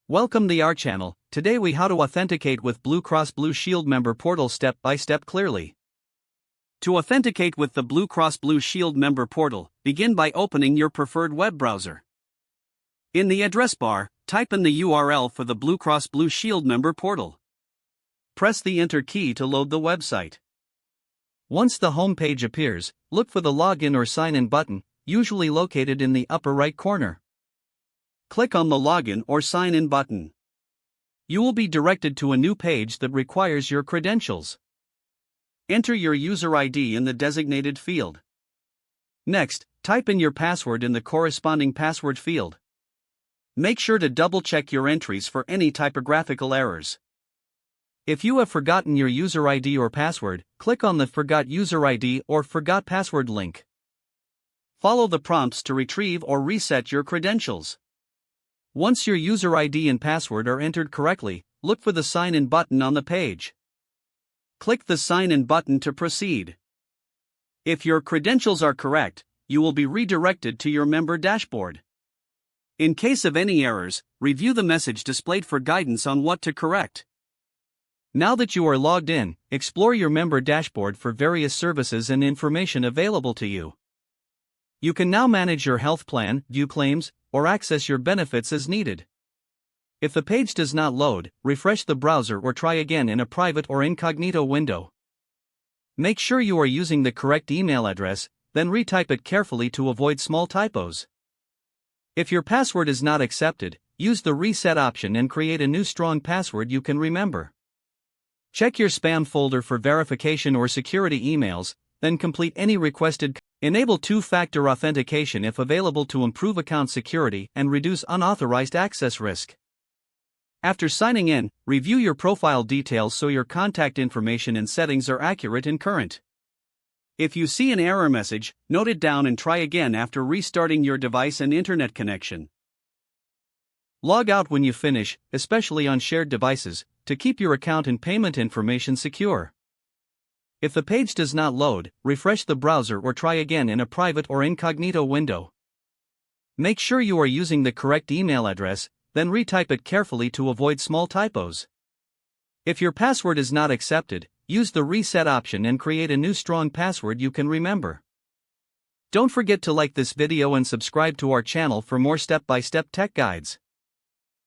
Welcome to our channel. Today we how to authenticate with Blue Cross Blue Shield member portal step by step clearly. To authenticate with the Blue Cross Blue Shield member portal, begin by opening your preferred web browser. In the address bar, type in the URL for the Blue Cross Blue Shield member portal. Press the Enter key to load the website. Once the home page appears, look for the Login or Sign In button, usually located in the upper right corner. Click on the Login or Sign In button. You will be directed to a new page that requires your credentials. Enter your user ID in the designated field. Next, type in your password in the corresponding password field. Make sure to double-check your entries for any typographical errors. If you have forgotten your user ID or password, click on the Forgot User ID or Forgot Password link. Follow the prompts to retrieve or reset your credentials. Once your user ID and password are entered correctly, look for the Sign In button on the page. Click the Sign In button to proceed. If your credentials are correct, you will be redirected to your member dashboard. In case of any errors, review the message displayed for guidance on what to correct. Now that you are logged in, explore your member dashboard for various services and information available to you. You can now manage your health plan, view claims, or access your benefits as needed. If the page does not load, refresh the browser or try again in a private or incognito window. Make sure you are using the correct email address, then retype it carefully to avoid small typos. If your password is not accepted, use the reset option and create a new strong password you can remember. Check your spam folder for verification or security emails, then complete any requested. Enable two-factor authentication if available to improve account security and reduce unauthorized access risk. After signing in, review your profile details so your contact information and settings are accurate and current. If you see an error message, note it down and try again after restarting your device and internet connection. Log out when you finish, especially on shared devices, to keep your account and payment information secure. If the page does not load, refresh the browser or try again in a private or incognito window. Make sure you are using the correct email address, then retype it carefully to avoid small typos. If your password is not accepted, use the reset option and create a new strong password you can remember. Don't forget to like this video and subscribe to our channel for more step-by-step tech guides.